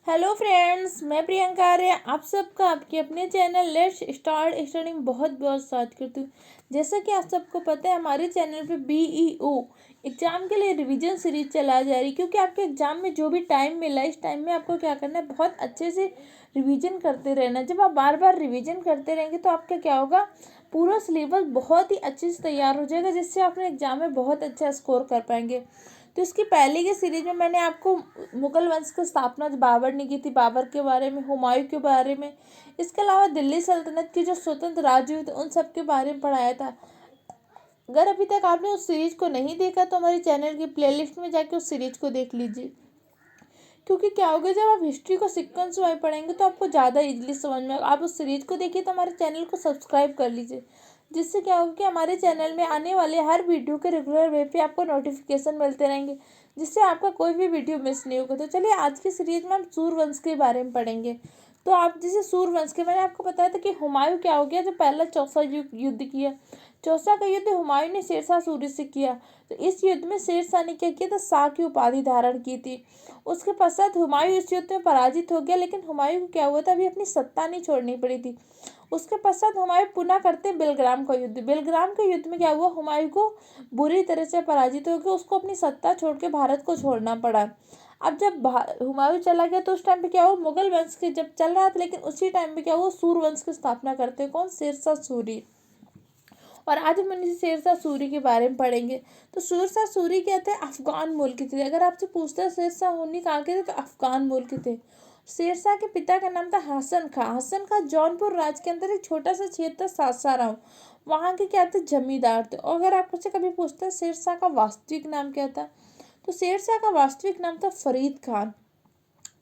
Hello friends, मैं प्रियंका आर्य आप सबका आपके अपने चैनल लेट्स स्टार्ट स्टडी में बहुत बहुत स्वागत करती हूँ। जैसा कि आप सबको पता है, हमारे चैनल पे बीईओ एग्ज़ाम के लिए रिवीजन सीरीज चला जा रही है, क्योंकि आपके एग्ज़ाम में जो भी टाइम मिला इस टाइम में आपको क्या करना है, बहुत अच्छे से रिवीजन करते रहना। जब आप बार बार रिवीजन करते रहेंगे तो आपका क्या होगा, पूरा सिलेबस बहुत ही अच्छे से तैयार हो जाएगा, जिससे आप अपने एग्ज़ाम में बहुत अच्छा स्कोर कर पाएंगे। तो इसकी पहले की सीरीज में मैंने आपको मुगल वंश की स्थापना बाबर ने की थी, बाबर के बारे में, हुमायूं के बारे में, इसके अलावा दिल्ली सल्तनत के जो स्वतंत्र राजे हुए थे उन सब के बारे में पढ़ाया था। अगर अभी तक आपने उस सीरीज को नहीं देखा तो हमारे चैनल की प्लेलिस्ट में जाके उस सीरीज को देख लीजिए, क्योंकि क्या होगा, जब आप हिस्ट्री को सीक्वेंस वाइज पढ़ेंगे तो आपको ज़्यादा इजीली समझ में आएगा। आप उस सीरीज को देखिए तो हमारे चैनल को सब्सक्राइब कर लीजिए, जिससे क्या होगा कि हमारे चैनल में आने वाले हर वीडियो के रेगुलर वे पे आपको नोटिफिकेशन मिलते रहेंगे, जिससे आपका कोई भी वीडियो मिस नहीं होगा। तो चलिए, आज की सीरीज में हम सूर्यवंश के बारे में पढ़ेंगे। तो आप जैसे सूर्यवंश के, मैंने आपको बताया था कि हुमायूं क्या हो गया, जो पहला चौसा युद्ध किया। चौसा का युद्ध हुमायूं ने शेरशाह सूरी से किया। तो इस युद्ध में शेरशाह ने क्या किया था, शाह की उपाधि धारण की थी। उसके पश्चात हुमायूं इस युद्ध में पराजित हो गया, लेकिन हुमायूं को क्या हुआ था, अभी अपनी सत्ता नहीं छोड़नी पड़ी थी। उसके पश्चात हुमायूं पुनः करते बेलग्राम का युद्ध। बेलग्राम के युद्ध में क्या हुआ, हुमायूं को बुरी तरह से पराजित हो गया, उसको अपनी सत्ता छोड़ के भारत को छोड़ना पड़ा। अब जब हुमायूं चला गया तो उस टाइम पे क्या हुआ, मुगल वंश के जब चल रहा था, लेकिन उसी टाइम पे क्या हुआ, सूर्यवंश की स्थापना करते हैं कौन, शेरशाह सूरी। और आज हम इन्हीं शेरशाह सूरी के बारे में पढ़ेंगे। तो शेरशाह सूरी क्या थे, अफगान मूल के थे। अगर आपसे पूछता है शेरशाह सूरी कहाँ के थे, तो अफगान मूल के थे। शेरशाह के पिता का नाम था हसन खां। हसन खां जौनपुर राज्य के अंदर एक छोटा सा क्षेत्र था, सासाराम, वहाँ के क्या थे, जमींदार थे। और अगर आपसे कभी पूछता है शेरशाह का वास्तविक नाम क्या था, तो शेरशाह का वास्तविक नाम था फरीद खान।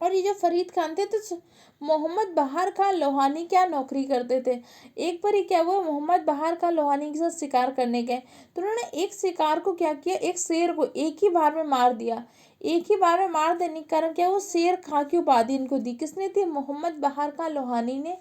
और ये जो फरीद खान थे, तो मोहम्मद बहार खान लोहानी क्या नौकरी करते थे। एक बार ही क्या हुआ, मोहम्मद बहार खान लोहानी के साथ शिकार करने गए, तो उन्होंने एक शिकार को क्या किया, एक शेर को एक ही बार में मार दिया। एक ही बार में मार देने के कारण क्या, वो शेर खां की उपाधि इनको दी। किसने दी, मोहम्मद बहार खान लोहानी ने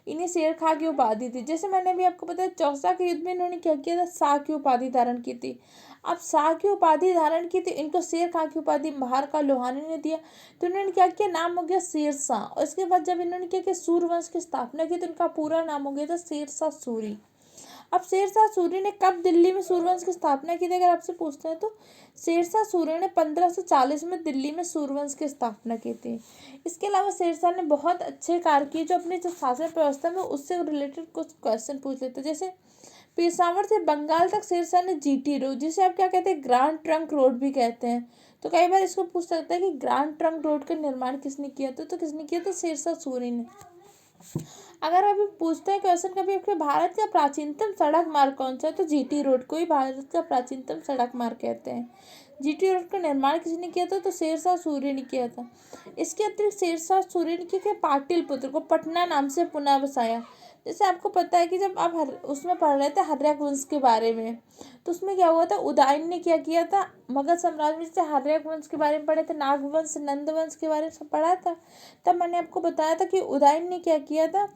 इन्हें शेर खां की उपाधि थी। जैसे मैंने भी आपको बताया, चौसा के युद्ध में इन्होंने क्या किया था, शाह की उपाधि धारण की थी। अब शाह की उपाधि धारण की थी, इनको शेर खां की उपाधि बहार खान लोहानी ने दिया, तो इन्होंने क्या किया, नाम हो गया शेरशाह। और इसके बाद जब इन्होंने क्या किया, सूर्यवंश की स्थापना की, तो इनका पूरा नाम हो गया था शेरशाह सूरी। अब शेरशाह सूरी ने कब दिल्ली में सूर्यवंश की स्थापना की थी, अगर आपसे पूछते हैं, तो शेरशाह सूरी ने 1540 में दिल्ली में सूर्यवंश की स्थापना की थी। इसके अलावा शेरशाह ने बहुत अच्छे कार्य किए, जो अपनी जो शासन व्यवस्था में उससे रिलेटेड कुछ क्वेश्चन पूछ लेते। जैसे पेशावर से बंगाल तक शेरशाह ने जीटी रोड, जिसे आप क्या कहते हैं, ग्रांड ट्रंक रोड भी कहते हैं। तो कई बार इसको पूछ सकता है कि ग्रांड ट्रंक रोड का निर्माण किसने किया था, तो किसने किया था, शेरशाह सूरी ने। अगर अभी पूछते हैं क्वेश्चन कभी आपके, भारत का प्राचीनतम सड़क मार्ग कौन सा है, तो जीटी रोड को ही भारत का प्राचीनतम सड़क मार्ग कहते हैं। जीटी रोड का निर्माण किसने किया था, तो शेरशाह सूरी ने किया था। इसके अतिरिक्त शेरशाह सूरी ने क्या, पाटलिपुत्र को पटना नाम से पुनः बसाया। जैसे आपको पता है कि जब आप उसमें पढ़ रहे थे हर्यक वंश के बारे में, तो उसमें क्या हुआ था, उदयन ने क्या किया था, मगध साम्राज्य में, जैसे हर्यक वंश के बारे में पढ़े थे, नागवंश, नंदवंश के बारे में सब पढ़ा था। तब मैंने आपको बताया था कि उदयन ने क्या किया था,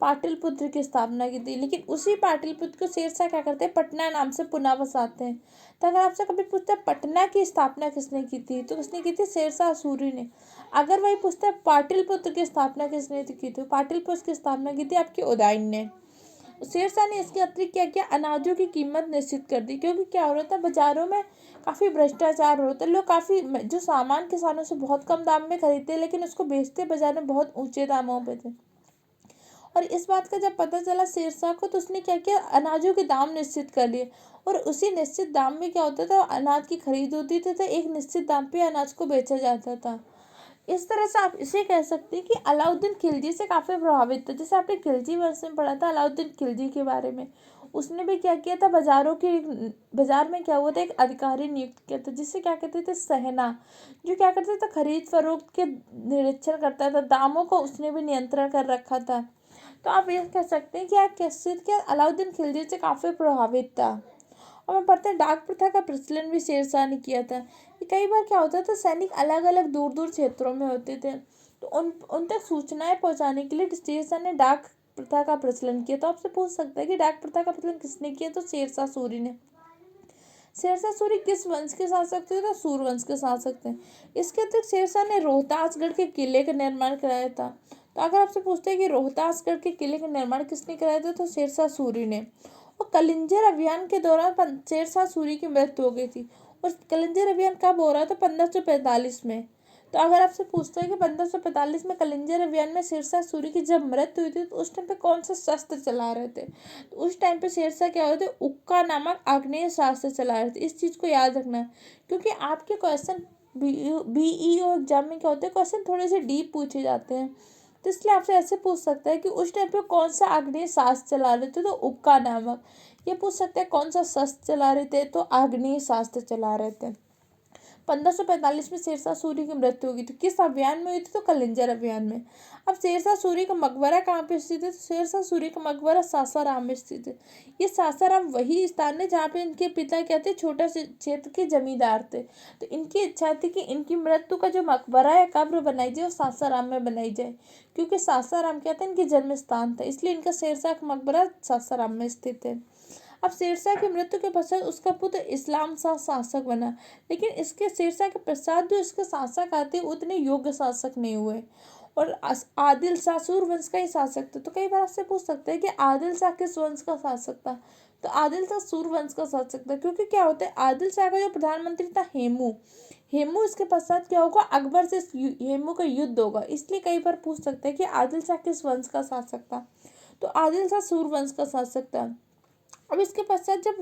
पाटलिपुत्र की स्थापना की थी। लेकिन उसी पाटलिपुत्र को शेरशाह क्या करते हैं, पटना नाम से पुनः बसाते हैं। तो अगर आपसे कभी पूछते हैं पटना की स्थापना किसने की थी, तो किसने की थी, शेरशाह सूरी ने। अगर वही पूछते हैं पाटलिपुत्र की स्थापना किसने की थी, पाटलिपुत्र की स्थापना की थी आपके उदयन ने। शेरशाह ने इसके अतिरिक्त क्या किया, अनाजों की कीमत निश्चित कर दी, क्योंकि क्या हो रहा था, बाजारों में काफ़ी भ्रष्टाचार हो रहा था। लोग काफ़ी जो सामान किसानों से बहुत कम दाम में खरीदते, लेकिन उसको बेचते बाजार में बहुत ऊंचे दामों पे थे। और इस बात का जब पता चला शेरशाह को, तो उसने क्या किया, अनाजों के दाम निश्चित कर लिए। और उसी निश्चित दाम में क्या होता था, अनाज की खरीद होती थी, तो एक निश्चित दाम पे अनाज को बेचा जाता था। इस तरह से आप इसे कह सकते हैं कि अलाउद्दीन खिलजी से काफ़ी प्रभावित था। जैसे आपने खिलजी वंश में पढ़ा था अलाउद्दीन खिलजी के बारे में, उसने भी क्या किया था, बाजार में क्या हुआ था, एक अधिकारी नियुक्त किया था, जिसे क्या कहते थे, सहना, जो क्या करता था, खरीद फरोख्त के निरीक्षण करता था, दामों को उसने भी नियंत्रण कर रखा था। तो आप ये कह सकते हैं कि आप कैसे क्या, अलाउद्दीन खिलजी से काफ़ी प्रभावित था। और मैं पढ़ते हैं, डाक प्रथा का प्रचलन भी शेरशाह ने किया था। कि कई बार क्या होता था, सैनिक अलग अलग दूर दूर क्षेत्रों में होते थे, तो उन तक सूचनाएं पहुंचाने के लिए शेरशाह ने डाक प्रथा का प्रचलन किया। तो आपसे पूछ सकता है कि डाक प्रथा का प्रचलन किसने किया, तो शेरशाह सूरी ने। शेरशाह सूरी किस वंश के शासक थे? तो सूर्यवंश के शासक थे। इसके अतिरिक्त शेरशाह ने रोहतासगढ़ के किले का निर्माण कराया था। तो अगर आपसे पूछते हैं कि रोहतासगढ़ के किले का निर्माण किसने कराया था, तो शेरशाह सूरी ने। और कलिंजर अभियान के दौरान शेरशाह सूरी की मृत्यु हो गई थी। और कलिंजर अभियान कब हो रहा था? 1545 में। तो अगर आपसे पूछते हैं कि 1545 में कलिंजर अभियान में शेरशाह सूरी की जब मृत्यु हुई थी, तो उस टाइम पे कौन सा शस्त्र चला रहे थे? तो उस टाइम पे शेरशाह क्या हुए थे? उक्का नामक आग्नेय शास्त्र चला रहे थे। इस चीज़ को याद रखना है, क्योंकि आपके क्वेश्चन बीईओ एग्जाम में क्या होते हैं, क्वेश्चन थोड़े से डीप पूछे जाते हैं। तो इसलिए आपसे ऐसे पूछ सकता है कि उस टाइम पे कौन सा आग्नेय शास्त्र चला रहे थे? तो उक्का नामक। ये पूछ सकते हैं कौन सा शस्त्र चला रहे थे? तो आग्नेय शास्त्र चला रहे थे। 1545 में शेरशाह सूरी की मृत्यु होगी। तो किस अभियान में हुई थी? तो कलिंजर अभियान में। अब शेरशाह सूरी का मकबरा कहाँ पे स्थित है? तो शेरशाह सूरी का मकबरा सासाराम में स्थित है। ये सासाराम वही स्थान है जहाँ पे इनके पिता क्या थे? छोटा क्षेत्र के जमींदार थे। तो इनकी इच्छा थी कि इनकी मृत्यु का जो मकबरा या कब्र बनाई जाए वो सासाराम में बनाई जाए, क्योंकि सासाराम क्या था? इनके जन्म स्थान था, इसलिए इनका शेरशाह का मकबरा सासाराम में स्थित है। अब शेरशाह की मृत्यु के पश्चात उसका पुत्र इस्लाम शाह शासक बना, लेकिन इसके शेरशाह के पश्चात जो इसके शासक आते उतने योग्य शासक नहीं हुए। और आदिल शाह सूर्यवंश का ही शासक था। तो कई बार आपसे पूछ सकते हैं कि आदिल शाह किस वंश का शासक था? तो आदिल शाह सूर्यवंश का शासक था, क्योंकि क्या होता है, आदिल शाह का जो प्रधानमंत्री था हेमू इसके पश्चात क्या होगा? अकबर से हेमू का युद्ध होगा। इसलिए कई बार पूछ सकते हैं कि आदिल शाह किस वंश का शासक था? तो आदिल शाह सूर्यवंश का शासक था। अब इसके पश्चात जब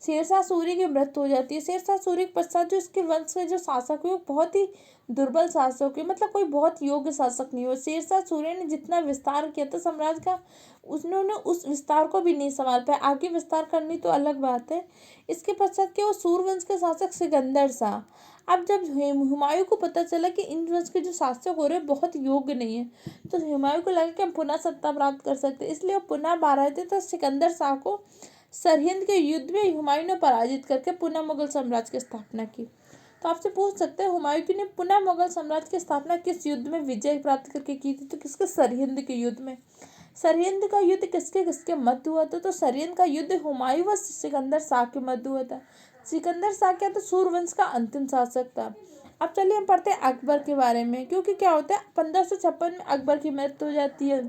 शेरशाह सूरी की मृत्यु हो जाती है, शेरशाह सूरी के पश्चात जो इसके वंश के जो शासक हुए बहुत ही दुर्बल शासक हुए, मतलब कोई बहुत योग्य शासक नहीं हुआ। शेरशाह सूरी ने जितना विस्तार किया था साम्राज्य का, उन्होंने उस विस्तार को भी नहीं संभाल पाया। आगे विस्तार करनी तो अलग बात है। इसके पश्चात क्या वो सूर्यवंश के शासक सिकंदर शाह। अब जब हुमायूं को पता चला कि इन वंश के जो शासक हो रहे हैं बहुत योग्य नहीं है, तो हुमायूं को लगा कि हम पुनः सत्ता प्राप्त कर सकते हैं, इसलिए वो पुनः बारह थे। तो सिकंदर शाह को सरहिंद के युद्ध में हुमायूं ने पराजित करके पुनः मुगल साम्राज्य की स्थापना की। तो आपसे पूछ सकते हैं हुमायूं ने पुनः मुगल साम्राज्य की स्थापना किस युद्ध में विजय प्राप्त करके की थी? तो किसके? सरहिंद के युद्ध में। सरहिंद का युद्ध किसके किसके मध्य हुआ था? तो सरहिंद का युद्ध हुमायूं व सिकंदर शाह के मध्य हुआ था। सिकंदर शाह क्या था? सूर्यवंश का अंतिम शासक था। अब चलिए हम पढ़ते हैं अकबर के बारे में, क्योंकि क्या होता है 1556 में अकबर की मृत्यु हो जाती है।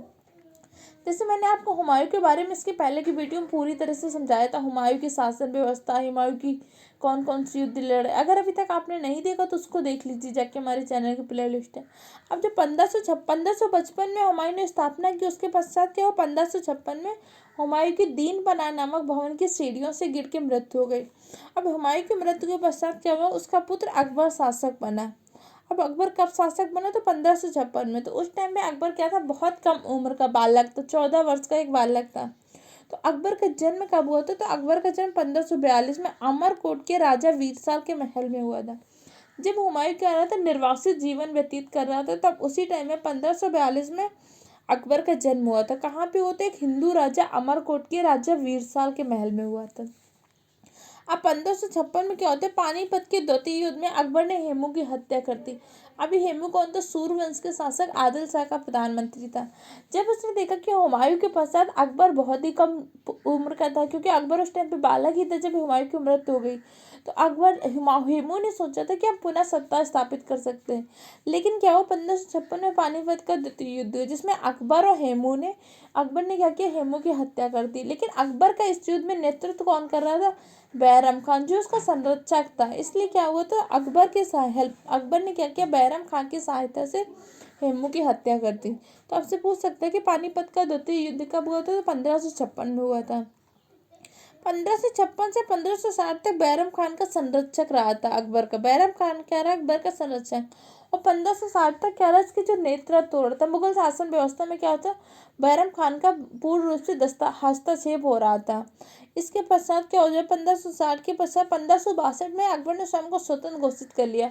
जैसे मैंने आपको हुमायूं के बारे में इसके पहले की वीडियो में पूरी तरह से समझाया था, हुमायूं की शासन व्यवस्था, हुमायूं की कौन कौन सी युद्ध लड़े। अगर अभी तक आपने नहीं देखा तो उसको देख लीजिए जाके, हमारे चैनल की प्ले लिस्ट है। अब जो 1555 में हुमायूं ने स्थापना की, उसके पश्चात क्या हुआ? 1556 में हुमायूं की दीन पनाह नामक भवन की सीढ़ियों से गिर के मृत्यु हो गई। अब हुमायूं की मृत्यु के पश्चात क्या हुआ? उसका पुत्र अकबर शासक बना। अब अकबर कब शासक बना? तो 1556 में। तो उस टाइम में अकबर क्या था? बहुत कम उम्र का बालक था, 14 वर्ष का एक बालक था। तो अकबर का जन्म कब हुआ था? तो अकबर का जन्म 1542 में अमरकोट के राजा वीरसाल के महल में हुआ था। जब हुमायूं क्या रहा था? निर्वासित जीवन व्यतीत कर रहा था, तब उसी टाइम में 1542 में अकबर का जन्म हुआ था। कहाँ पे हुआ था? एक हिंदू राजा अमरकोट के राजा वीरसाल के महल में हुआ था। अब 1556 में क्या होता है? पानीपत के द्वितीय युद्ध में अकबर ने हेमू की हत्या कर दी। अभी हेमू कौन था? सूर्यवंश के शासक आदिल शाह का प्रधानमंत्री था। जब उसने देखा कि हुमायूं के पश्चात अकबर बहुत ही कम उम्र का था, क्योंकि अकबर उस टाइम पे बालक ही था जब हुमायूं की मृत्यु हो गई, तो अकबर हेमू ने सोचा था कि हम पुनः सत्ता स्थापित कर सकते हैं। लेकिन क्या हुआ? 1556 में पानीपत का द्वितीय युद्ध हुआ, जिसमें अकबर ने क्या किया? हेमू की हत्या कर दी। लेकिन अकबर का इस युद्ध में नेतृत्व कौन कर रहा था? बैरम खान, जो उसका संरक्षक था। इसलिए क्या हुआ? तो अकबर ने क्या किया? बैरम खान की सहायता से हेमू की हत्या कर दी। तो आपसे पूछ सकते हैं कि पानीपत का द्वितीय युद्ध कब हुआ था? तो 1556 में हुआ था। 1556 से 1560 तक बैरम खान का संरक्षक रहा था अकबर का। बैरम खान क्या रहा? अकबर का संरक्षक। और 1560 तक क्या रहा? इसके जो नेतृत्व हो रहा था मुगल शासन व्यवस्था में, क्या होता? बैरम खान का पूर्ण रूप से हस्तक्षेप हो रहा था। इसके पश्चात क्या हो जाए? 1560 के पश्चात 1562 में अकबर ने स्वयं को स्वतंत्र घोषित कर लिया।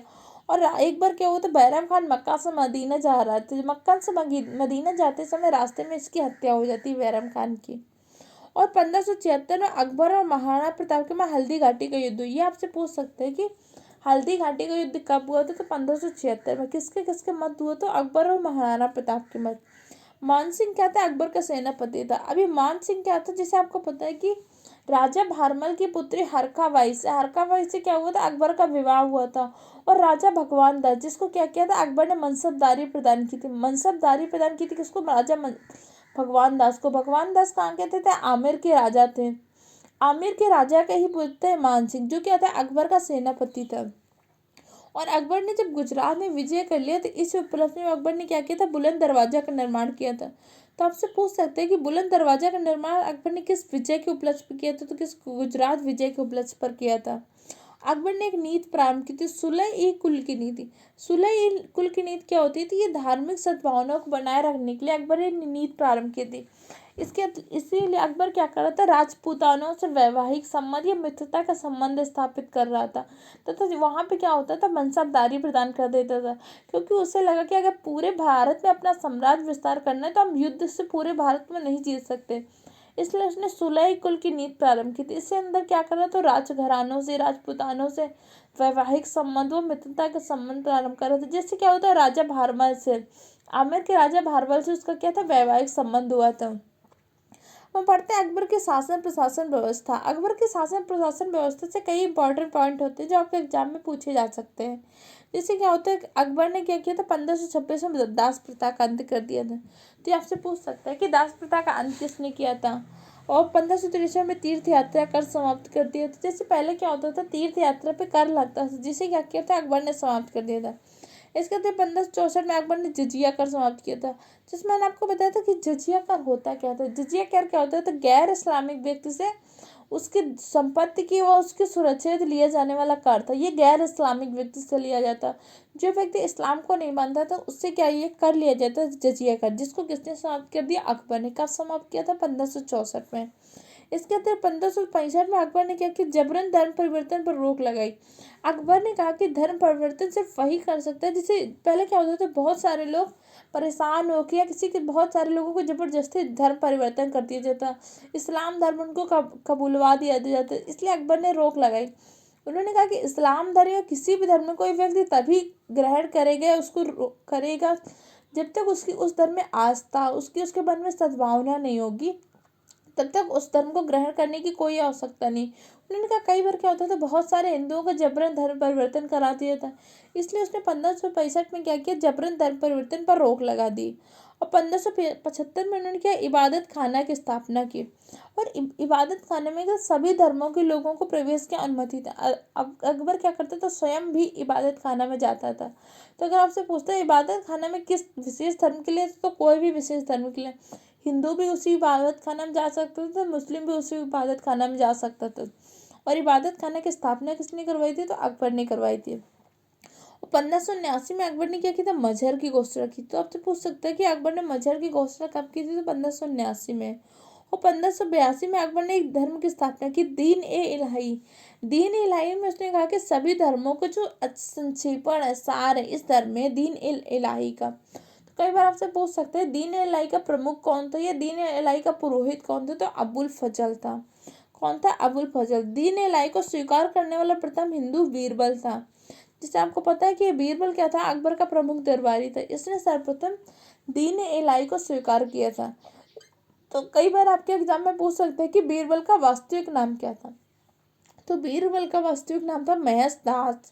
और एक बार क्या हुआ? तो बैरम खान मक्का से मदीना जा रहा था। मक्का से मदीना जाते समय रास्ते में इसकी हत्या हो जाती है, बैरम खान की। और 1576 में अकबर और महाराणा प्रताप के में हल्दी घाटी का युद्ध हुआ। ये आपसे पूछ सकते हैं कि हल्दी घाटी का युद्ध कब हुआ था? तो 1576 में। किसके किसके मध्य हुआ? तो अकबर और महाराणा प्रताप के मध्य। मान सिंह क्या था? अकबर का सेनापति था। अभी मान सिंह क्या था? जैसे आपको पता है कि राजा भारमल की पुत्री हरकाबाई से क्या हुआ था, अकबर का विवाह हुआ था। और राजा भगवान दास, जिसको क्या किया था, अकबर ने मनसबदारी प्रदान की थी। मनसबदारी प्रदान की थी किसको, भगवान दास को। भगवान दास कहाँ के थे, आमेर के राजा थे। आमेर के राजा के ही पुत्र थे मान सिंह, जो क्या था, अकबर का सेनापति था। और अकबर ने जब गुजरात में विजय कर लिया तो इस उपलक्ष्य में अकबर ने क्या किया था, बुलंद दरवाजा का निर्माण किया था। तो आपसे पूछ सकते हैं कि बुलंद दरवाजा का निर्माण अकबर ने किस विजय के उपलक्ष्य पर किया था, तो किस गुजरात विजय के उपलक्ष्य पर किया था। अकबर ने एक नीति प्रारंभ की थी, सुलह ई कुल की नीति। सुलह ई कुल की नीति क्या होती थी, ये धार्मिक सद्भावनाओं को बनाए रखने के लिए अकबर ने नीति प्रारंभ की थी। इसीलिए अकबर क्या कर रहा था, राजपूतानों से वैवाहिक संबंध या मित्रता का संबंध स्थापित कर रहा था तथा वहां पे क्या होता था, मनसबदारी प्रदान कर देता था, क्योंकि उसे लगा कि अगर पूरे भारत में अपना साम्राज्य विस्तार करना है तो हम युद्ध से पूरे भारत में नहीं जीत सकते। इसलिए उसने सुलह कुल की नीति प्रारंभ की थी। इससे अंदर क्या करना, तो राजघरानों से, राजपूतानों से वैवाहिक संबंध व मित्रता का संबंध प्रारंभ कर रहा था। जिससे क्या होता है, राजा भारमल से, आमेर के राजा भारमल से उसका क्या था, वैवाहिक संबंध हुआ था। हम पढ़ते हैं अकबर के शासन प्रशासन व्यवस्था। अकबर के शासन प्रशासन व्यवस्था से कई इंपॉर्टेंट पॉइंट होते हैं जो आपके एग्जाम में पूछे जा सकते हैं। जैसे क्या होता है, अकबर ने क्या किया था, 1526 में दास प्रथा का अंत कर दिया था। तो ये आपसे पूछ सकता है कि दास प्रथा का अंत किसने किया था। और 1563 में तीर्थ यात्रा कर समाप्त कर दिया था। जैसे पहले क्या होता था, तीर्थ यात्रा पे कर लगता था, जिसे क्या किया था, अकबर ने समाप्त कर दिया था। इसके बाद 1564 में अकबर ने जजिया कर समाप्त किया था। जिसमें मैंने आपको बताया था कि जजिया कर होता क्या था। जजिया कर क्या होता है, तो गैर इस्लामिक व्यक्ति से उसकी संपत्ति की व उसकी सुरक्षा लिया जाने वाला कर था। ये गैर इस्लामिक व्यक्ति से लिया जाता। जो व्यक्ति इस्लाम को नहीं मानता था उससे क्या ये कर लिया जाता जजिया कर, जिसको किसने समाप्त कर दिया, अकबर ने। कब समाप्त किया था, 1564 में। इसके अंदर 1565 में अकबर ने क्या किया, जबरन धर्म परिवर्तन पर रोक लगाई। अकबर ने कहा कि धर्म परिवर्तन सिर्फ वही कर सकता है, जैसे पहले क्या होता था, बहुत सारे लोग परेशान होकर या किसी के, बहुत सारे लोगों को जबरदस्ती धर्म परिवर्तन कर दिया जाता, इस्लाम धर्म उनको कबूलवा दिया जाता। इसलिए अकबर ने रोक लगाई। उन्होंने कहा कि इस्लाम धर्म या किसी भी धर्म में कोई व्यक्ति तभी ग्रहण करेगा, उसको करेगा जब तक उसकी उस धर्म में आस्था, उसके मन में सद्भावना नहीं होगी, तब तक उस धर्म को ग्रहण करने की कोई आवश्यकता नहीं। उन्होंने कहा कई बार क्या होता था, बहुत सारे हिंदुओं को जबरन धर्म परिवर्तन करा दिया था। इसलिए उसने 1565 में क्या किया, जबरन धर्म परिवर्तन पर रोक लगा दी। और 1575 में उन्होंने क्या, इबादत खाना की स्थापना की। और इबादत खाने में क्या, सभी धर्मों के लोगों को प्रवेश की अनुमति था। अब अकबर क्या करता था, स्वयं भी इबादत खाना में जाता था। तो अगर आपसे पूछते हैं इबादत खाना में किस विशेष धर्म के लिए, तो कोई भी विशेष धर्म के लिए, हिंदू भी उसी इबादत खाना में जा सकता था, मुस्लिम भी उसी इबादत खाना में जा सकता था। और इबादत खाना की स्थापना किसने करवाई थी, तो अकबर ने करवाई थी। और 1579 में अकबर ने क्या किया था, मजहर की घोषणा की। तो आपसे पूछ सकते हैं कि अकबर ने मजहर की घोषणा कब की थी, तो 1579 में। और 1582 में अकबर ने एक धर्म की स्थापना की, दीन ए इलाही। दीन ए इलाही में उसने कहा कि सभी धर्मों को जो संक्षेपण है, सार है इस धर्म में, दीन ए इलाही का। कई बार आपसे पूछ सकते हैं दीन इलाही का प्रमुख कौन था, या दीन इलाही का पुरोहित कौन था, तो अबुल फजल था। कौन था, अबुल फजल। दीन इलाही को स्वीकार करने वाला प्रथम हिंदू बीरबल था। जिससे आपको पता है कि बीरबल क्या था, अकबर का प्रमुख दरबारी था। इसने सर्वप्रथम दीन इलाही को स्वीकार किया था। तो कई बार आपके एग्जाम में पूछ सकते हैं कि बीरबल का वास्तविक नाम क्या था। तो बीरबल का वास्तविक नाम था महेश दास।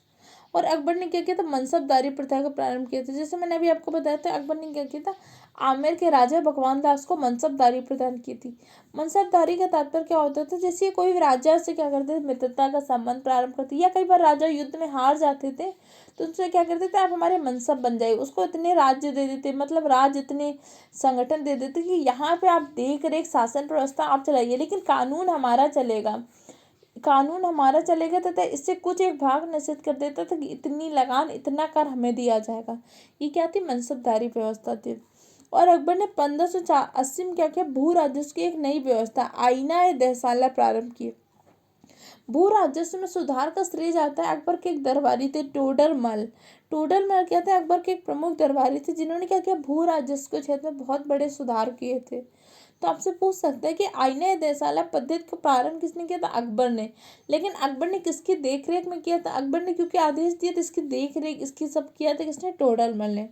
और अकबर ने क्या किया था, मनसबदारी प्रथा का प्रारंभ किया था। जैसे मैंने अभी आपको बताया था, अकबर ने क्या किया था, आमेर के राजा भगवान दास को मनसबदारी प्रदान की थी। मनसबदारी का तात्पर्य क्या होता था, जैसे कोई भी राजा से क्या करते थे, मित्रता का संबंध प्रारंभ करते, या कई बार राजा युद्ध में हार जाते थे तो उनसे क्या करते थे, आप हमारे मनसब बन जाइए। उसको इतने राज्य दे देते, मतलब राज्य इतने संगठन दे देते कि यहाँ पे आप देख रेख शासन व्यवस्था आप चलाइए, लेकिन कानून हमारा चलेगा, कानून हमारा चलेगा। तथा इससे कुछ एक भाग निश्चित कर देता था कि इतनी लगान, इतना कर हमें दिया जाएगा। ये क्या थी, मनसबदारी व्यवस्था थी। और अकबर ने 1580 में क्या किया, भू राजस्व की एक नई व्यवस्था, आईना ए दहसाला प्रारंभ की। भू राजस्व में सुधार का श्रेय जाता है अकबर के एक दरबारी थे, टोडरमल। टोडरमल क्या थे, अकबर के एक प्रमुख दरबारी थे, जिन्होंने क्या किया, भू राजस्व के क्षेत्र में बहुत बड़े सुधार किए थे। तो आपसे पूछ सकते हैं कि आईने देसाला पद्धति का प्रारंभ किसने किया था, अकबर ने। लेकिन अकबर ने किसकी देखरेख में किया था, अकबर ने क्योंकि आदेश दिया था, इसकी देखरेख इसकी सब किया था किसने, टोडरमल ने।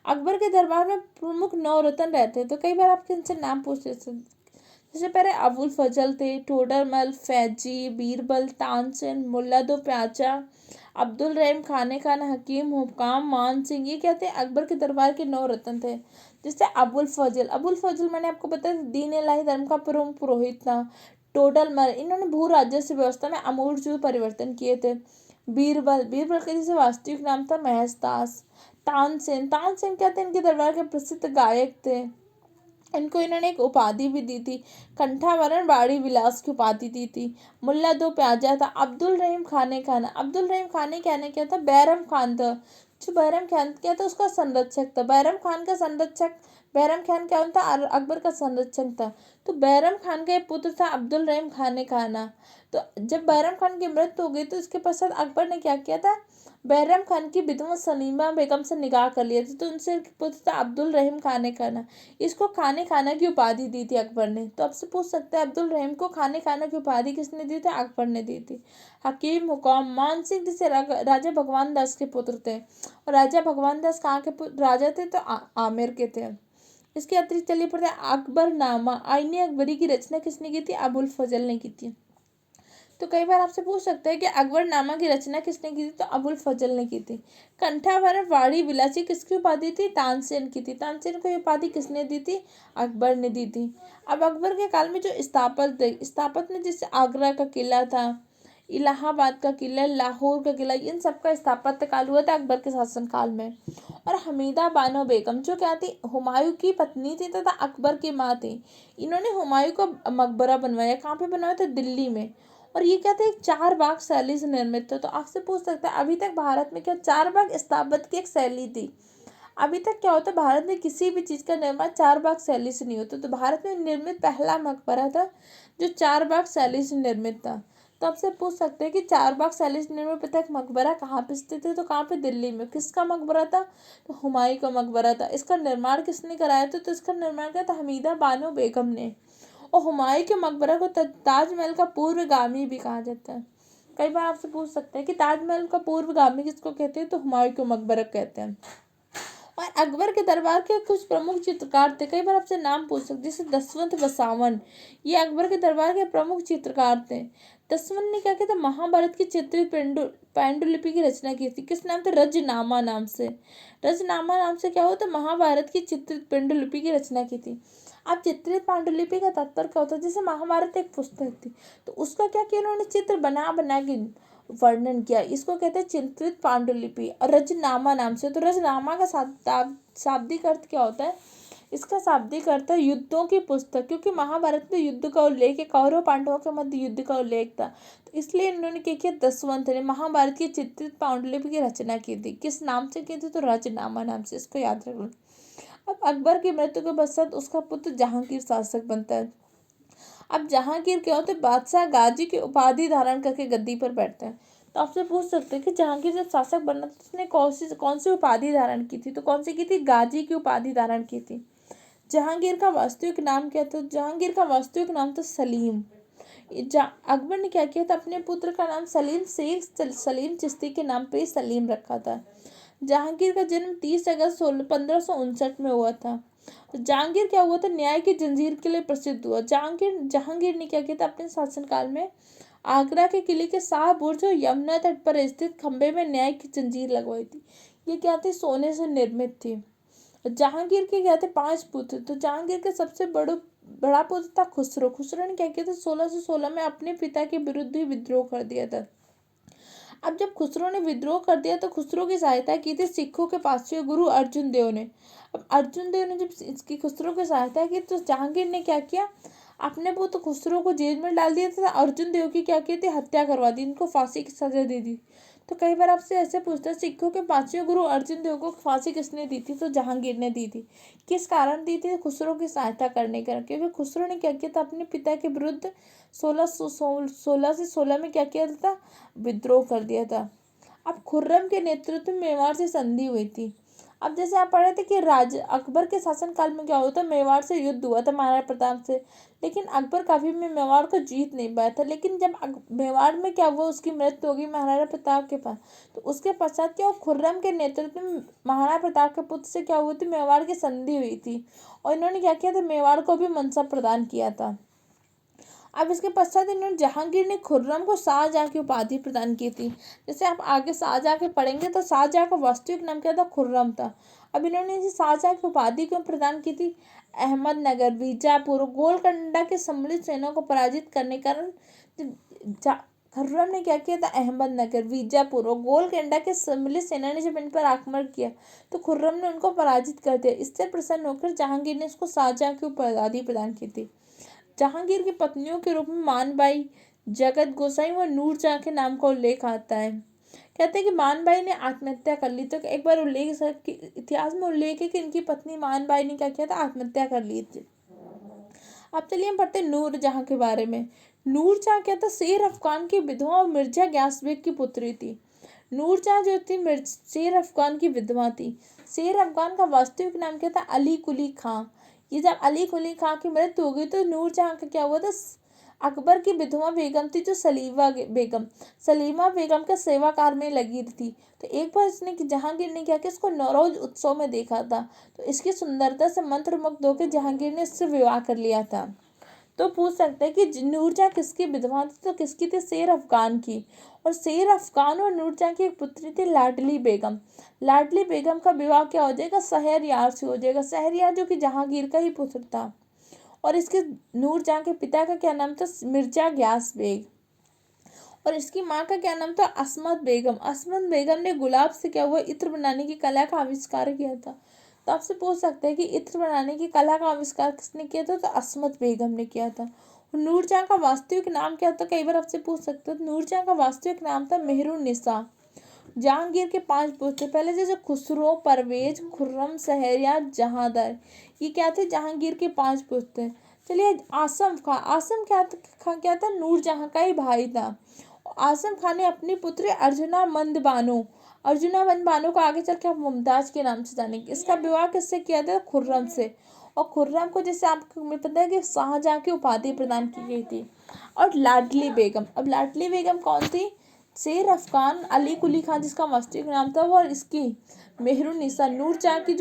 अकबर के दरबार में प्रमुख 9 रत्न रहते, तो कई बार आपके इनसे नाम पूछ सकते। जैसे पहले अबुल फजल थे, टोडरमल, फैजी, बीरबल, तानसेन, मुल्ला दो प्याचा, अब्दुल रहीम खाने खान, हकीम हुकाम, मान सिंह, ये क्या थे, अकबर के दरबार के 9 रत्न थे। जैसे अबुल फजल मैंने आपको बताया दीन इलाही धर्म का प्रमुख पुरोहित था। टोडरमल, इन्होंने भू राजस्व व्यवस्था में आमूलचूल परिवर्तन किए थे। बीरबल का जैसे वास्तविक नाम था महसदास। तानसेन क्या थे, इनके दरबार के प्रसिद्ध गायक थे। इनको इन्होंने एक उपाधि भी दी थी, कंठावरण बाड़ी विलास की उपाधि दी थी। मुल्ला दो प्याजा था। अब्दुल रहीम खाने क्या था, बैरम खान था। जो बैरम खान क्या था, उसका संरक्षक था। बैरम खान क्या था, अकबर का संरक्षक था। तो बैरम खान का एक पुत्र था अब्दुल रहीम खाने खाना। तो जब बैरम खान की मृत्यु हो गई तो इसके पश्चात अकबर ने क्या किया था, बैरम खान की विधवा सलीमा बेगम से निकाह कर लिया था। तो उनसे एक पुत्र था अब्दुल रहीम खाने खाना। इसको खाने खाना की उपाधि दी थी अकबर ने। तो आपसे पूछ सकते हैं अब्दुल रहीम को खाने खाना की उपाधि किसने दी थी, अकबर ने दी थी। हकीम हुकाम, मान सिंह जिसे राजा भगवान दास के पुत्र थे। और राजा भगवान दास कहाँ के राजा थे, तो आमेर के थे। इसके अतिरिक्त चलिए पढ़ते हैं अकबरनामा, आईने अकबरी की रचना किसने की थी, अबुल फजल ने की थी। तो कई बार आपसे पूछ सकते हैं कि अकबरनामा की रचना किसने की थी, तो अबुल फजल ने की थी। कंठावरण वाड़ी विलासी किसकी उपाधि थी, तानसेन की थी। तानसेन को ये उपाधि किसने दी थी, अकबर ने दी थी। अब अकबर के काल में जो स्थापत में जैसे आगरा का किला था, इलाहाबाद का किला, लाहौर का किला, इन सबका स्थापत्य काल हुआ था अकबर के शासन काल में। और हमीदा बानो बेगम जो क्या थी, हुमायूं की पत्नी थी तथा अकबर की माँ थी। इन्होंने हुमायूं का मकबरा बनवाया। कहाँ पे बनवाया था, दिल्ली में। और ये क्या था, एक 4 बाग शैली से निर्मित था। तो आपसे पूछ सकते हैं अभी तक भारत में क्या 4 बाग स्थापत्य की एक शैली थी। अभी तक क्या होता है, भारत में किसी भी चीज़ का निर्माण 4 बाग शैली से नहीं होता। तो भारत में निर्मित पहला मकबरा था जो 4 बाग शैली से निर्मित था। तो आपसे पूछ सकते हैं कि 4 बाग शैली से निर्मित पता है मकबरा कहाँ पे स्थित है, तो कहाँ पे, दिल्ली में। किसका मकबरा था, तो हुमायूं का मकबरा था। इसका निर्माण किसने कराया था, तो इसका निर्माण किया था हमीदा बानो बेगम ने। और हुमायूं के मकबरा को ताजमहल का पूर्वगामी भी कहा जाता है। कई बार आपसे पूछ सकते हैं कि ताजमहल का पूर्वगामी किसको कहते हैं, तो हुमायूं को मकबरा कहते हैं। और अकबर के दरबार के कुछ प्रमुख चित्रकार थे। कई बार आपसे नाम पूछ सकते, जैसे दसवंत वसावन, ये अकबर के दरबार के प्रमुख चित्रकार थे। दसवंत ने क्या किया था, महाभारत की चित्रित पांडुलिपि की रचना की थी। किस नाम से, रजनामा नाम से। रजनामा नाम से क्या होता, महाभारत की चित्रित पांडुलिपि की रचना की थी। अब चित्रित पांडुलिपि का तात्पर्य क्या होता है, जैसे महाभारत एक पुस्तक थी तो उसका क्या किया उन्होंने, चित्र बना बना के वर्णन किया। इसको कहते हैं चित्रित पांडुलिपि। और रजनामा नाम से, तो रजनामा का शाब्दिक अर्थ क्या होता है, इसका शाब्दिक अर्थ है युद्धों की पुस्तक। क्योंकि महाभारत में युद्ध का उल्लेख है, कौरव पांडवों के मध्य युद्ध का उल्लेख था। तो इसलिए इन्होंने क्या किया, दसवंत ने महाभारत की चित्रित पांडुलिपि की रचना की थी। किस नाम से की थी, तो रजनामा नाम से। इसको याद रखना। अब अकबर की मृत्यु के पश्चात उसका पुत्र जहांगीर शासक बनता है। अब जहांगीर क्या होते हैं, बादशाह गाजी की उपाधि धारण करके गद्दी पर बैठते हैं। तो आपसे पूछ सकते हैं कि जहांगीर जब शासक बना तो उसने कौन सी उपाधि धारण की थी, तो कौन सी की थी, गाजी की उपाधि धारण की थी। जहांगीर का वास्तविक नाम क्या था, जहांगीर का वास्तविक नाम था सलीम। अकबर ने क्या किया था, अपने पुत्र का नाम सलीम शेख सलीम चिश्ती के नाम पे ही सलीम रखा था। जहांगीर का जन्म 30 अगस्त 1559 में हुआ था। तो जहांगीर क्या हुआ था, न्याय की जंजीर के लिए प्रसिद्ध हुआ। जहांगीर ने क्या किया था, अपने शासनकाल में आगरा के किले के शाह बुर्ज और यमुना तट पर स्थित खंबे में न्याय की जंजीर लगवाई थी। ये क्या थी, सोने से निर्मित थी। जहांगीर के क्या थे, 5 पुत्र। तो जहांगीर के सबसे बड़ा पुत्र था खुसरो। खुसरो ने क्या किया था, 1616 में अपने पिता के विरुद्ध ही विद्रोह कर दिया था। अब जब खुसरो ने विद्रोह कर दिया तो खुसरो की सहायता की थी सिखों के 5वें गुरु अर्जुन देव ने। अब अर्जुन देव ने जब इसकी खुसरो की सहायता की तो जहांगीर ने क्या किया, अपने पुत्र खुसरो को जेल में डाल दिया था। अर्जुन देव की क्या की थी, हत्या करवा दी, इनको फांसी की सजा दे दी। तो कई बार आपसे ऐसे पूछते हैं, सिखों के 5वें गुरु अर्जुन देव को फांसी किसने दी थी, तो जहांगीर ने दी थी। किस कारण दी थी, खुसरो की सहायता करने का। क्योंकि खुसरो ने क्या किया था, अपने पिता के विरुद्ध 16 से 16 में क्या किया था, विद्रोह कर दिया था। अब खुर्रम के नेतृत्व में मेवाड़ से संधि हुई थी। अब जैसे आप पढ़ रहे थे कि अकबर के शासनकाल में क्या हुआ था, मेवाड़ से युद्ध हुआ था महाराणा प्रताप से। लेकिन अकबर कभी भी मेवाड़ को जीत नहीं पाया था। लेकिन जब मेवाड़ में क्या हुआ, उसकी मृत्यु होगी महाराणा प्रताप के पास। तो उसके पश्चात क्या हुआ, खुर्रम के नेतृत्व में महाराणा प्रताप के पुत्र से क्या हुई थी, मेवाड़ की संधि हुई थी। और इन्होंने क्या किया था, मेवाड़ को भी मनसब प्रदान किया था। अब इसके पश्चात इन्होंने जहांगीर ने खुर्रम को शाहजहाँ की उपाधि प्रदान की थी। जैसे आप आगे शाहजहाँ के पढ़ेंगे तो शाहजहाँ का वास्तविक नाम क्या था, खुर्रम था। अब इन्होंने इसे शाहजहाँ की उपाधि क्यों प्रदान की थी, अहमदनगर, बीजापुर, गोलकोंडा के सम्मिलित सेनाओं को पराजित करने के कारण खुर्रम ने क्या किया था, अहमदनगर, बीजापुर और गोलकोंडा के सम्मिलित सेना ने जब इन पर आक्रमण किया तो खुर्रम ने उनको पराजित कर दिया। इससे प्रसन्न होकर जहांगीर ने इसको शाहजहाँ की उपाधि प्रदान की थी। जहांगीर की पत्नियों के रूप में मानबाई, जगत गोसाई व नूरजहां के नाम का उल्लेख आता है। कहते हैं कि मानबाई ने आत्महत्या कर ली। तो एक बार इतिहास में उल्लेख है कि इनकी पत्नी मानबाई ने क्या किया था, आत्महत्या कर ली थी। अब चलिए हम पढ़ते हैं नूरजहां के बारे में। नूरजहां क्या था, शेर अफगान की विधवा और मिर्जा ग्यास बेग की पुत्री थी। नूरजहां जो थी शेर अफगान की विधवा थी। शेर अफगान का वास्तविक नाम क्या था, अली कुली खां। ये जब अली कुली खां की मृत्यु हो गई तो नूरजहां का क्या हुआ था, अकबर की विधवा बेगम थी जो सलीमा बेगम के सेवाकार में लगी थी। तो एक बार इसने जहांगीर ने क्या किया, इसको नौरोज उत्सव में देखा था। तो इसकी सुंदरता से मंत्रमुग्ध होकर जहांगीर ने इससे विवाह कर लिया था। तो पूछ सकते हैं कि नूरजहां किसकी विधवा थी, तो किसकी थी, शेर अफगान की। और शेर अफगान और नूरजहां की एक पुत्री थी लाडली बेगम। लाडली बेगम का विवाह क्या हो जाएगा, शहरयार से हो जाएगा। शहरयार जो कि जहांगीर का ही पुत्र था। और इसके नूरजहां के पिता का क्या नाम था, मिर्जा ग्यास बेग। और इसकी माँ का क्या नाम था, असमत बेगम। असमत बेगम ने गुलाब से क्या हुआ, इत्र बनाने की कला का आविष्कार किया था। तो आपसे पूछ सकते हैं कि इत्र बनाने की कला का आविष्कार किसने किया था, तो असमत बेगम ने किया था। नूरजहां का वास्तविक नाम क्या था, कई बार आपसे पूछ सकते हो। नूरजहां का वास्तविक नाम था मेहरुन्निसा। जहांगीर के 5 पुत्र, पहले जैसे खुसरो, परवेज, खुर्रम, शहरयार, जहांदर, ये क्या थे, जहांगीर के 5 पुत्र। चलिए आसम क्या था, नूरजहां का ही भाई था। आसम खान ने अपनी पुत्री अर्जुना मंद बानो को आगे चल के आप मुमताज के नाम से जानेंगे। इसका विवाह किससे किया था, खुर्रम से। और खुर्रम को जैसे आपको पता है कि शाहजहाँ की उपाधि प्रदान की गई थी। और लाडली बेगम, अब लाडली बेगम कौन थी, शेर अफगान अली कुली खान जिसका वास्तविक नाम था वो, और इसकी मेहरुन्निसा नूरजहां की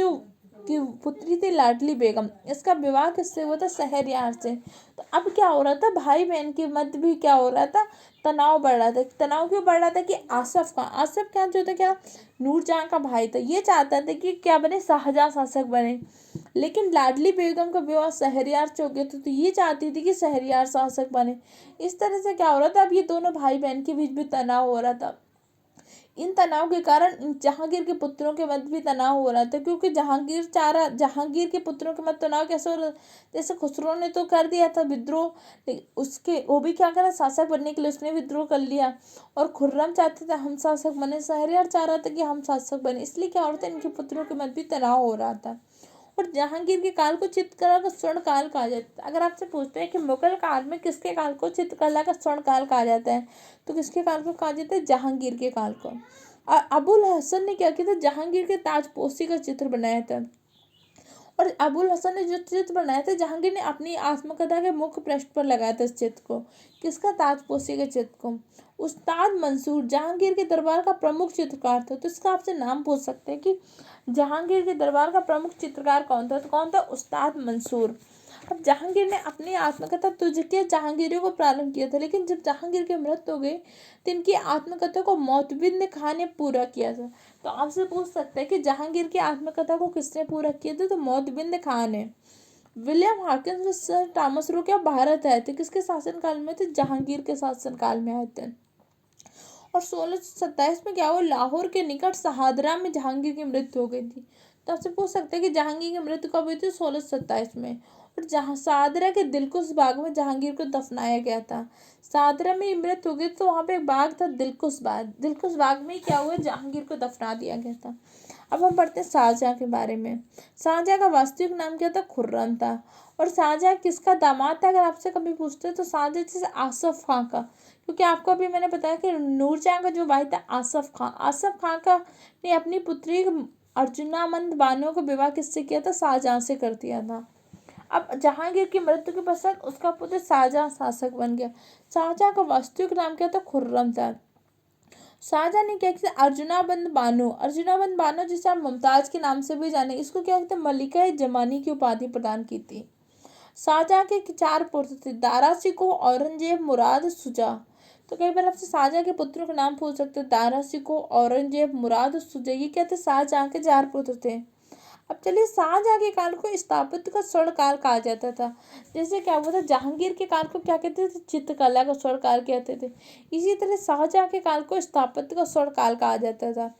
पुत्री थी लाडली बेगम। इसका विवाह किससे हुआ था, शहरयार से। तो अब क्या हो रहा था, भाई बहन के मध्य भी क्या हो रहा था, तनाव बढ़ रहा था। तनाव क्यों बढ़ रहा था कि आसफ खान जो था क्या, नूरजहां का भाई था, ये चाहता था कि क्या बने, शाहजहां शासक बने। लेकिन लाडली बेगम का विवाह शहरयार से हो गया था, तो ये चाहती थी कि शहरयार शासक बने। इस तरह से क्या हो रहा था, अब ये दोनों भाई बहन के बीच भी तनाव हो रहा था। इन तनाव के कारण जहांगीर के पुत्रों के मध्य भी तनाव हो रहा था, क्योंकि जहांगीर के पुत्रों के मध्य तनाव कैसे हो रहा, जैसे खुसरो ने तो कर दिया था विद्रोह, उसके वो भी क्या करा, शासक बनने के लिए उसने विद्रोह कर लिया। और खुर्रम चाहते थे हम शासक बने, शहरयार चाह रहा था कि हम शासक बने। इसलिए क्या हो रहा था, इनके पुत्रों के मध्य भी तनाव हो रहा था। और जहांगीर के काल को चित्रकला का स्वर्ण काल कहा जाता है। अगर आपसे पूछते हैं कि मुगल काल में किसके काल को चित्रकला का स्वर्ण काल कहा जाता है, तो किसके काल को कहा जाता है, जहांगीर के काल को। और अबुल हसन ने क्या किया था, जहांगीर के ताजपोशी का चित्र बनाया था। और अबुल हसन ने जो चित्र बनाया था, जहांगीर ने अपनी आत्मकथा के मुख्य पृष्ठ पर लगाया था इस चित्र को। किसका, ताजपोशी के चित्र को। उस्ताद मंसूर जहांगीर के दरबार का प्रमुख चित्रकार था। तो इसका आपसे नाम पूछ सकते हैं कि जहांगीर के दरबार का प्रमुख चित्रकार कौन था, तो कौन था, उस्ताद मंसूर। अब जहांगीर ने अपनी आत्मकथा तुझके जहांगीरी को प्रारंभ किया था, लेकिन जब जहांगीर की मृत्यु हो गई तो इनकी आत्मकथा को मोतबिंद खान ने पूरा किया था। तो आपसे पूछ सकते हैं कि जहांगीर की आत्मकथा को किसने पूरा किया था, तो मोतबिंद खान ने। विलियम हाकिंस व सर थॉमस रो क्या भारत आए थे, किसके शासनकाल में थे, जहांगीर के शासनकाल में आए थे। और 1627 में क्या हुआ, लाहौर के निकट शहादरा में जहांगीर की मृत्यु हो गई थी। तो आपसे पूछ सकते हैं कि जहांगीर की मृत्यु कब हुई थी, 1627 में। और जहाँ शहादरा के दिलकुश बाग में जहांगीर को दफनाया गया था। शहादरा में मृत्यु हो गई तो वहाँ पे एक बाग था, दिलकुश बाग। दिलकुश बाग में क्या हुआ, जहांगीर को दफना दिया गया था। अब हम पढ़ते हैं शाहजहाँ के बारे में। शाहजहाँ का वास्तविक नाम क्या था, खुर्रम था। और शाहजहाँ किसका दामाद था, अगर आपसे कभी पूछते हैं तो शाहजहाँ जैसे आसफ खां का, क्योंकि आपको अभी मैंने बताया कि नूरजहां का जो भाई था आसफ खां का ने अपनी पुत्री अर्जुनामंद बानो का विवाह किससे किया था, शाहजहाँ से कर दिया था। अब जहांगीर की मृत्यु के पश्चात उसका पुत्र शाहजहाँ शासक बन गया। शाहजहाँ का वास्तविक नाम क्या था, खुर्रम था। शाहजहाँ ने क्या किया, अर्जुनाबंद बानो जिसे आप मुमताज के नाम से भी जाने, इसको क्या कहते हैं, मलिका जमानी की उपाधि प्रदान की थी। शाहजहाँ के 4 पुत्र थे, दारा शिकोह, औरंगजेब, मुराद, शुजा। तो कई बार आपसे शाहजहाँ के पुत्रों के नाम पूछ सकते हैं, दारा शिकोह, औरंगजेब, मुराद, शुजा। ये क्या थे? शाहजहाँ के 4 पुत्र थे। अब चलिए, शाहजहाँ के काल को स्थापत्य का स्वर्ण काल कहा जाता था। जैसे क्या हुआ था, जहांगीर के काल को क्या कहते थे? चित्रकला का स्वर्ण काल कहते थे। इसी तरह शाहजहाँ के काल को स्थापत्य का स्वर्ण काल कहा जाता था।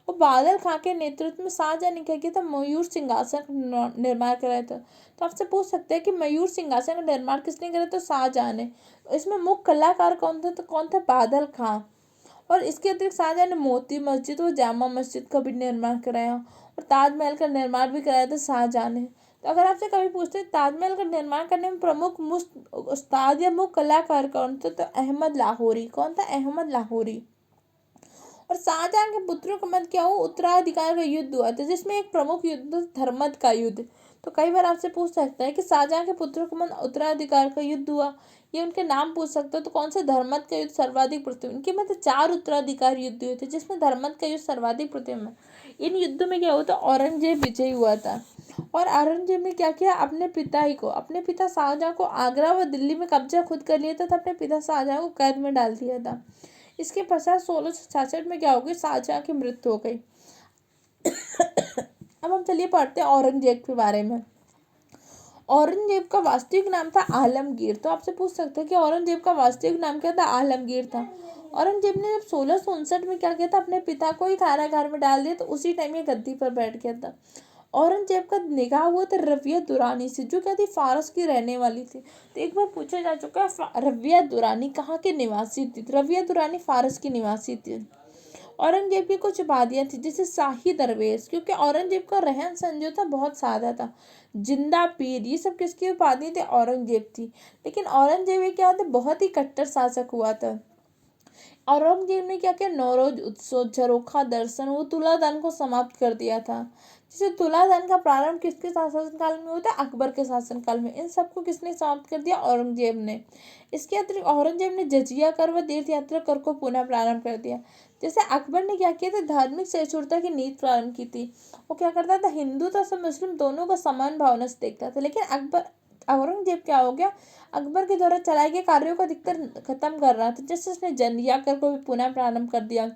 और बादल खां के नेतृत्व में शाहजहाँ ने क्या किया था? मयूर सिंहासन का निर्माण कराया था। तो आपसे पूछ सकते हैं कि मयूर सिंहासन का निर्माण किसने करा? तो शाहजहाँ ने। इसमें मुख्य कलाकार कौन थे? तो कौन थे? बादल खां। और इसके अतिरिक्त शाहजहाँ ने मोती मस्जिद और जामा मस्जिद का भी निर्माण कराया, और ताजमहल का निर्माण भी कराया था शाहजहाँ ने। तो अगर आपसे कभी पूछते हैं ताजमहल का निर्माण करने में प्रमुख उस्ताद या मुख्य कलाकार कौन थे? तो अहमद लाहौरी। कौन था? अहमद लाहौरी। और शाहजहाँ के पुत्रों का मध्य क्या हुआ? उत्तराधिकार का युद्ध हुआ था, जिसमें एक प्रमुख युद्ध धर्मद का युद्ध। तो कई बार आपसे पूछ सकता है कि शाहजहाँ के पुत्रों के मध्य उत्तराधिकार का युद्ध हुआ, ये उनके नाम पूछ सकता है। तो कौन सा धर्मद का युद्ध सर्वाधिक प्रथम? इनके मध्य 4 उत्तराधिकार युद्ध हुए थे, जिसमें धर्मद का युद्ध सर्वाधिक प्रथम है। इन युद्धों में क्या हुआ था? औरंगजेब विजयी हुआ था। और औरंगजेब ने क्या किया? अपने पिता शाहजहाँ को आगरा व दिल्ली में कब्जा खुद कर लिया था, अपने पिता शाहजहाँ को कैद में डाल दिया था। इसके पश्चात 1666 में क्या हो गई? शाहजहाँ की मृत्यु हो गई। अब हम चलिए पढ़ते हैं औरंगजेब के बारे में। औरंगजेब का वास्तविक नाम था आलमगीर। तो आपसे पूछ सकते हैं कि औरंगजेब का वास्तविक नाम क्या था? आलमगीर था। औरंगजेब ने जब 1659 में क्या किया था? अपने पिता को ही कारागार में डाल दिया, तो उसी टाइम ये गद्दी पर बैठ गया था। औरंगजेब का निकाह हुआ था रबिया दुरानी से, जो क्या थी? फारस की रहने वाली थी। तो एक बार पूछा जा चुका है, रबिया दुरानी कहाँ की निवासी थी? रबिया दुरानी फारस की निवासी थी। औरंगजेब की कुछ उपाधियां थी, जैसे शाही दरवेश, क्योंकि औरंगजेब का रहन सहन जो था बहुत सादा था। जिंदा पीर, ये सब किसकी उपाधि थी? औरंगजेब थी। लेकिन औरंगजेब क्या था? बहुत ही कट्टर शासक हुआ था। औरंगजेब ने क्या किया? नौरोज उत्सव, झरोखा दर्शन, वो तुलादान को समाप्त कर दिया था। जैसे तुलादान का प्रारंभ किसके शासनकाल में होता है? अकबर के शासनकाल में। इन सबको किसने समाप्त कर दिया? औरंगजेब ने। इसके अतिरिक्त औरंगजेब ने जजिया कर व तीर्थ यात्रा कर को पुनः प्रारंभ कर दिया। जैसे अकबर ने क्या किया था? धार्मिक सहिष्णुता की नीति प्रारंभ की थी। वो क्या करता था? हिंदू तथा मुस्लिम दोनों को समान भावना से देखता था। लेकिन औरंगजेब क्या हो गया? अकबर के द्वारा चलाए गए कार्यों को अधिकतर खत्म कर रहा था। जैसे उसने जंजिया कर को भी पुनः प्रारंभ कर दिया,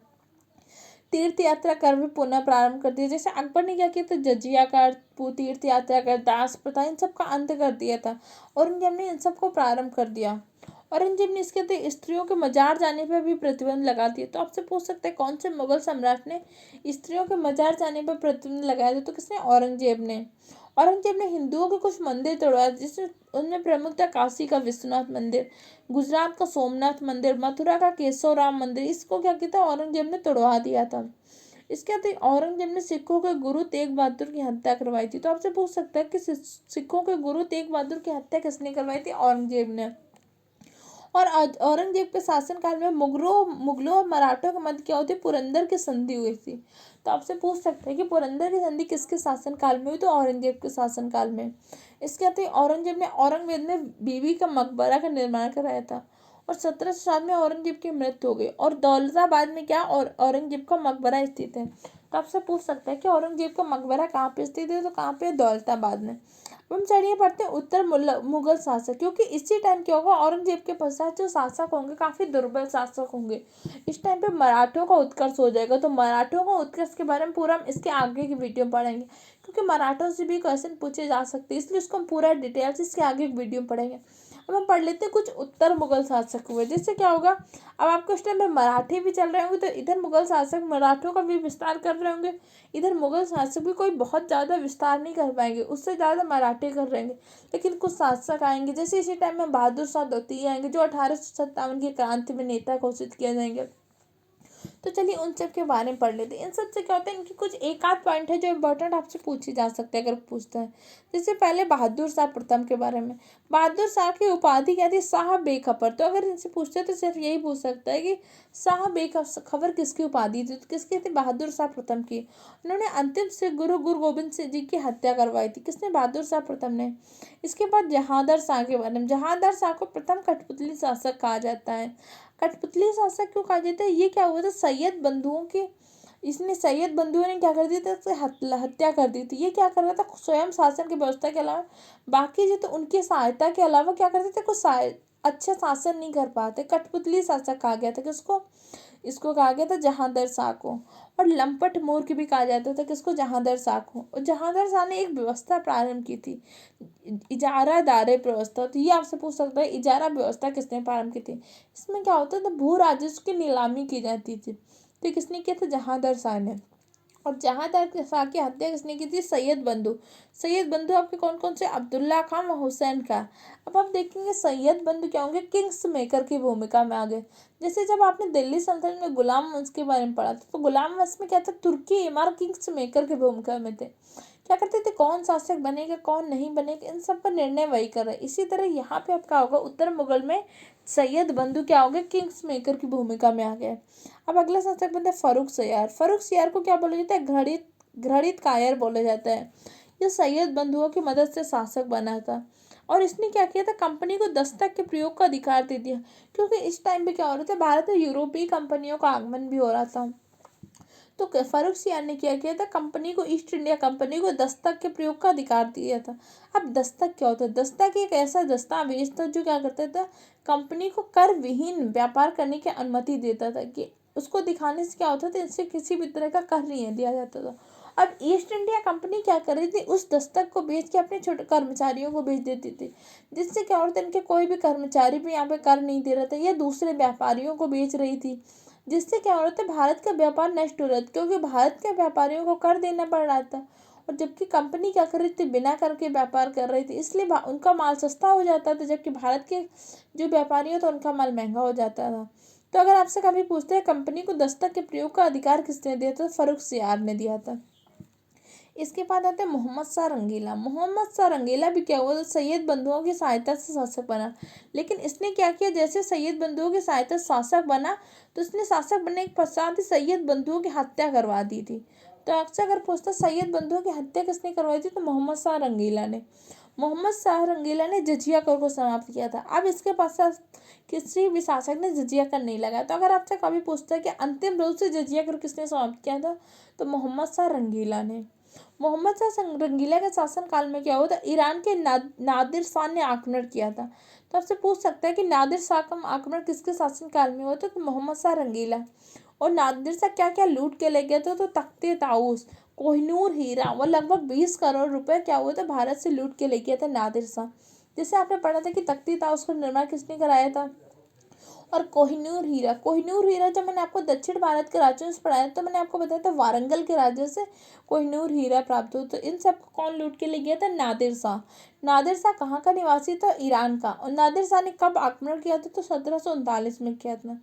तीर्थ यात्रा कर भी पुनः प्रारंभ कर दिया। जैसे अकबर ने क्या किया था? जजिया कर, तीर्थ यात्रा कर, दास प्रथा, इन सब का अंत कर दिया था। औरंगजेब ने इन सबको प्रारंभ कर दिया। औरंगजेब ने इसके अतिरिक्त स्त्रियों के मजार जाने पर भी प्रतिबंध लगा दिया। तो आपसे पूछ सकते हैं कौन से मुगल सम्राट ने स्त्रियों के मजार जाने पर प्रतिबंध लगाया था? तो किसने? औरंगजेब ने। औरंगजेब ने हिंदुओं के कुछ मंदिर तोड़वाए, जिसमें उनमें प्रमुख था काशी का विश्वनाथ मंदिर, गुजरात का सोमनाथ मंदिर, मथुरा का केशव राम मंदिर। इसको क्या किया था? औरंगजेब ने तोड़वा दिया था। इसके अतिरिक्त औरंगजेब ने सिखों के गुरु तेग बहादुर की हत्या करवाई थी। तो आपसे पूछ सकते हैं कि सिखों के गुरु तेग बहादुर की हत्या किसने करवाई थी? औरंगजेब ने। और औरंगजेब के शासनकाल में मुगलों और मराठों के मध्य क्या होती? पुरंदर की संधि हुई थी। तो आपसे पूछ सकते हैं कि पुरंदर की संधि किसके शासनकाल में हुई? तो औरंगजेब के शासनकाल में। इसके अतिरिक्त औरंगजेब ने बीबी का मकबरा का निर्माण कराया था। और 1707 में औरंगजेब की मृत्यु हो गई। और दौलताबाद में क्या और औरंगजेब का मकबरा स्थित है? तो आपसे पूछ सकते हैं कि औरंगजेब का मकबरा कहाँ पे स्थित है? तो कहाँ पे? दौलताबाद में। हम चलिए पढ़ते हैं उत्तर मुगल शासक, क्योंकि इसी टाइम क्या होगा? औरंगजेब के पश्चात जो शासक होंगे काफी दुर्बल शासक होंगे। इस टाइम पे मराठों का उत्कर्ष हो जाएगा। तो मराठों का उत्कर्ष के बारे में पूरा हम इसके आगे की वीडियो में पढ़ेंगे, क्योंकि मराठों से भी क्वेश्चन पूछे जा सकते हैं, इसलिए उसको हम पूरा डिटेल्स इसके आगे की वीडियो में पढ़ेंगे। अब हम पढ़ लेते हैं कुछ उत्तर मुगल शासक हुए। जिससे क्या होगा? अब आपको इस टाइम में मराठी भी चल रहे होंगे, तो इधर मुगल शासक मराठों का भी विस्तार कर रहे होंगे, इधर मुगल शासक भी कोई बहुत ज़्यादा विस्तार नहीं कर पाएंगे, उससे ज़्यादा मराठी कर रहेंगे। लेकिन कुछ शासक आएंगे, जैसे इसी टाइम में बहादुर शाह द्वितीय आएंगे, जो 1857 की क्रांति में नेता घोषित किए जाएंगे। तो चलिए उन सब के बारे में पढ़ लेते हैं। इन सब से क्या होता है? इनकी कुछ एक आध पॉइंट है जो इम्पोर्टेंट आपसे पूछे जा सकते हैं अगर पूछते हैं। जैसे पहले बहादुर शाह प्रथम के बारे में। बहादुर शाह की उपाधि क्या थी? शाह बेखबर। तो अगर इनसे पूछते हैं तो सिर्फ यही पूछ सकता है कि शाह बेखबर किसकी उपाधि थी? तो किसकी थी? बहादुर शाह प्रथम की। उन्होंने अंतिम से गुरु गोविंद सिंह जी की हत्या करवाई थी। किसने? बहादुर शाह प्रथम ने। इसके बाद जहांदर शाह के बारे में। जहांदर शाह को प्रथम कठपुतली शासक कहा जाता है। कठपुतली शासक क्यों कहा जाता है? ये क्या हुआ था? सैयद बंधुओं के इसने सैयद बंधुओं ने क्या कर दिया था, उसकी हत्या कर दी थी। ये क्या कर रहा था, स्वयं शासन की व्यवस्था के अलावा बाकी जो तो उनकी सहायता के अलावा क्या करते थे, कुछ अच्छा शासन नहीं कर पाते। कठपुतली शासक कहा गया था किसको, इसको कहा गया था जहांदर शाह को। और लंपट मूर्ख भी कहा जाता था किसको, जहांदर शाह को। और जहांदर शाह ने एक व्यवस्था प्रारंभ की थी, इजारा दारे व्यवस्था। तो ये आपसे पूछ सकता है इजारा व्यवस्था किसने प्रारंभ की थी। इसमें क्या होता था, भू राजस्व की नीलामी की जाती थी। तो किसने किया था, जहांदर शाह ने। और जहांदर शाह की हत्या किसने की थी, सैयद बंधु। सैयद बंधु आपके कौन कौन से, अब्दुल्ला खान व हुसैन खां। अब आप देखेंगे सैयद बंधु क्या होंगे, किंग्स मेकर की भूमिका में आ गए। जैसे जब आपने दिल्ली सल्तनत में गुलाम वंश के बारे में पढ़ा था, तो गुलाम वंश में क्या था, तुर्की इमार किंग्स मेकर की भूमिका में थे। क्या करते थे, कौन शासक बनेगा कौन नहीं बनेगा इन सब का निर्णय वही कर रहे। इसी तरह यहाँ पे आपका होगा उत्तर मुगल में सैयद बंधु क्या हो गए, किंग्स मेकर की भूमिका में आ गए। अब अगला शासक बनता है फर्रुख सियार। फर्रुख सियार को क्या बोला जाता है, घृणित कायर बोला जाता है। ये सैयद बंधुओं की मदद से शासक बना था। और इसने क्या किया था, कंपनी को दस्तक के प्रयोग का अधिकार दे दिया। क्योंकि इस टाइम पे क्या हो रहा था, भारत में यूरोपीय कंपनियों का आगमन भी हो रहा था। तो फर्रुख सियार ने क्या किया था, कंपनी को, ईस्ट इंडिया कंपनी को दस्तक के प्रयोग का अधिकार दिया था। अब दस्तक क्या होता है, दस्तक एक ऐसा दस्तावेज था जो क्या करता था, कंपनी को कर विहीन व्यापार करने की अनुमति देता था। कि उसको दिखाने से क्या होता था, इससे किसी भी तरह का कर नहीं दिया जाता था। अब ईस्ट इंडिया कंपनी क्या कर रही थी, उस दस्तक को बेच के अपने छोटे कर्मचारियों को बेच देती थी। जिससे क्या होता था, इनके कोई भी कर्मचारी भी यहाँ पे कर नहीं दे रहा था, या दूसरे व्यापारियों को बेच रही थी। जिससे क्या हो रहा था, भारत का व्यापार नष्ट हो रहा था, क्योंकि भारत के व्यापारियों को कर देना पड़ रहा था। और जबकि कंपनी क्या कर रही थी, बिना कर के व्यापार कर रही थी, इसलिए उनका माल सस्ता हो जाता था, जबकि भारत के जो व्यापारी हो तो उनका माल महंगा हो जाता था। तो अगर आपसे कभी पूछते हैं कंपनी को दस्तक के प्रयोग का अधिकार किसने दिया था, तो फर्रुख सियार ने दिया था। इसके बाद आते हैं मोहम्मद शाह रंगीला। मोहम्मद शाह रंगीला भी क्या हुआ, तो सैयद बंधुओं की सहायता से शासक बना। लेकिन इसने क्या किया, जैसे सैयद बंधुओं की सहायता से शासक बना, तो इसने शासक बनने के पश्चात ही सैयद बंधुओं की हत्या करवा दी थी। तो अक्सर अगर पूछता सैयद बंधुओं की हत्या किसने करवाई थी, तो मोहम्मद शाह रंगीला ने। मोहम्मद शाह रंगीला ने जजिया कर को समाप्त किया था। अब इसके पश्चात किसी भी शासक ने जजिया कर नहीं लगाया। तो अगर आपसे कभी पूछता है कि अंतिम रूप से जजिया कर किसने समाप्त किया था, तो मोहम्मद शाह रंगीला ने। मोहम्मद शाह रंगीला के शासन काल में क्या हुआ था, ईरान के नादिर शाह ने आक्रमण किया था। तो आपसे पूछ सकता है कि नादिर शाह का आक्रमण किसके शासन काल में हुआ था, तो मोहम्मद शाह रंगीला। और नादिर शाह क्या क्या लूट के ले गया था, तो तख्ते ताऊस, कोहिनूर हीरा और लगभग 20 करोड़ रुपए क्या हुआ था, भारत से लूट के ले गया था नादिर शाह। जैसे आपने पढ़ा था कि तख्ती ताऊस का निर्माण किसने कराया था। और कोहिनूर हीरा जब मैंने आपको दक्षिण भारत के राज्यों से पढ़ाया तो मैंने आपको बताया था वारंगल के राज्यों से कोहिनूर हीरा प्राप्त हुआ। तो इन सबको कौन लूट के ले गया था, नादिर शाह। नादिर शाह कहाँ का निवासी था, ईरान का। और नादिर शाह ने कब आक्रमण किया था, तो 1739 में किया था।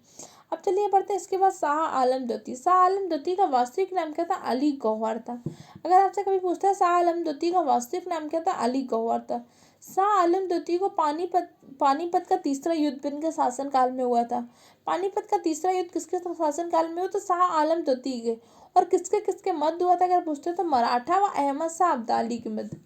अब चलिए पढ़ते हैं इसके बाद शाह आलम द्वितीय। शाह आलम द्वितीय का वास्तविक नाम क्या था, अली गौहर था। अगर आपसे कभी पूछता है शाह आलम द्वितीय का वास्तविक नाम क्या था, अली गौहर था। शाह आलम द्वितीय को पानीपत का तीसरा युद्ध इनके शासन काल में हुआ था। पानीपत का तीसरा युद्ध किसके शासन काल में हुआ, तो शाह आलम द्वितीय के। और किसके किसके मध्य हुआ था, अगर पूछते तो मराठा व अहमद शाह अब्दाली के मध्य।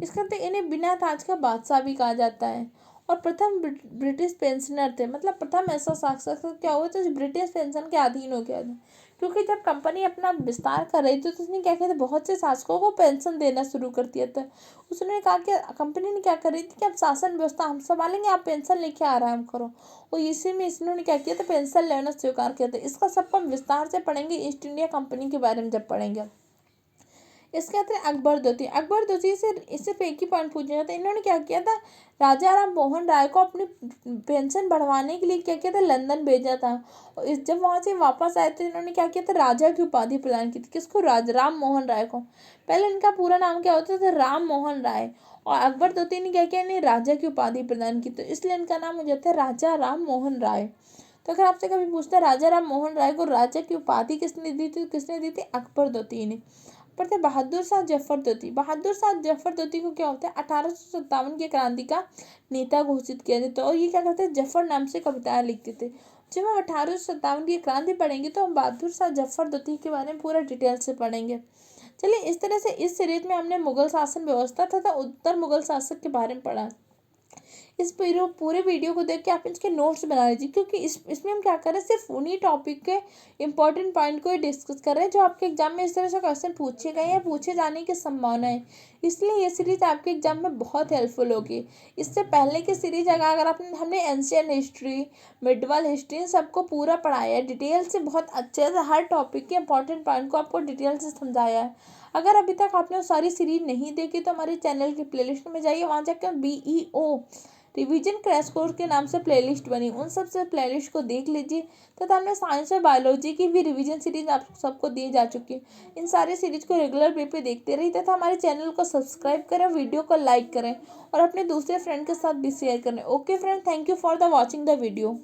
इसके अंदर इन्हें बिना ताज का बादशाह भी कहा जाता है। और प्रथम ब्रिटिश पेंशनर थे, मतलब प्रथम ऐसा शासक क्या हुआ था जो ब्रिटिश पेंशन के अधीन हो गया था। क्योंकि जब कंपनी अपना विस्तार कर रही थी तो उसने क्या किया था, बहुत से शासकों को पेंशन देना शुरू कर दिया था। उसने कहा कि कंपनी ने क्या कर रही थी कि अब शासन व्यवस्था हम संभालेंगे, आप पेंशन लेके आराम करो। और इसी में इन्होंने क्या किया था, पेंशन लेना स्वीकार किया था। इसका सब हम विस्तार से पढ़ेंगे ईस्ट इंडिया कंपनी के बारे में जब पढ़ेंगे। इसके आते हैं अकबर द्वितीय। अकबर द्वितीय से इससे एक ही पॉइंट पूछा जाता है, इन्होंने क्या किया था, राजा राम मोहन राय को अपनी पेंशन बढ़वाने के लिए क्या किया था, लंदन भेजा था। और जब वहाँ से वापस आए तो इन्होंने क्या किया था, राजा की उपाधि प्रदान की थी। किसको, राम मोहन राय को। पहले इनका पूरा नाम क्या होता था, राम मोहन राय। और अकबर द्वितीय ने क्या किया, इन्हें राजा की उपाधि प्रदान की, तो इसलिए इनका नाम हो जाता है राजा राम मोहन राय। तो अगर आपसे कभी पूछता है राजा राम मोहन राय को राजा की उपाधि किसने दी थी, किसने दी थी, अकबर द्वितीय ने। पढ़ते बहादुर शाह जफर द्वितीय। बहादुर शाह जफर द्वितीय को क्या होता है, 1857 की क्रांति का नेता घोषित किया जाता है। और ये क्या करते हैं, जफर नाम से कविताएं लिखते थे। जब हम 1857 की क्रांति पढ़ेंगे तो हम बहादुर शाह जफर द्वितीय के बारे में पूरा डिटेल से पढ़ेंगे। चलिए इस तरह से इस सीरीज में हमने मुगल शासन व्यवस्था तथा उत्तर मुगल शासक के बारे में पढ़ा। इस पूरे वीडियो को देख के आप इसके नोट्स बना लीजिए, क्योंकि इसमें हम क्या कर रहे हैं, सिर्फ उन्हीं टॉपिक के इंपॉर्टेंट पॉइंट को ही डिस्कस कर रहे हैं जो आपके एग्जाम में इस तरह से क्वेश्चन पूछे गए या पूछे जाने की संभावना है। इसलिए ये सीरीज आपके एग्जाम में बहुत हेल्पफुल होगी। इससे पहले की सीरीज अगर हमने एंशियंट हिस्ट्री, मिडवल हिस्ट्री, इन सबको पूरा पढ़ाया है डिटेल से, बहुत अच्छे से हर टॉपिक के इंपॉर्टेंट पॉइंट को आपको डिटेल से समझाया है। अगर अभी तक आपने वो सारी सीरीज नहीं देखी तो हमारे चैनल की प्लेलिस्ट में जाइए, वहाँ जाकर BEO रिवीजन क्रैश कोर्स के नाम से प्लेलिस्ट बनी, उन सब से प्लेलिस्ट को देख लीजिए। तथा हमने साइंस और बायोलॉजी की भी रिवीजन सीरीज आप सबको दी जा चुकी है। इन सारी सीरीज को रेगुलर वे पे देखते रहिए तथा हमारे चैनल को सब्सक्राइब करें, वीडियो को लाइक करें और अपने दूसरे फ्रेंड के साथ भी शेयर करें। Okay friend, thank you for the watching the video.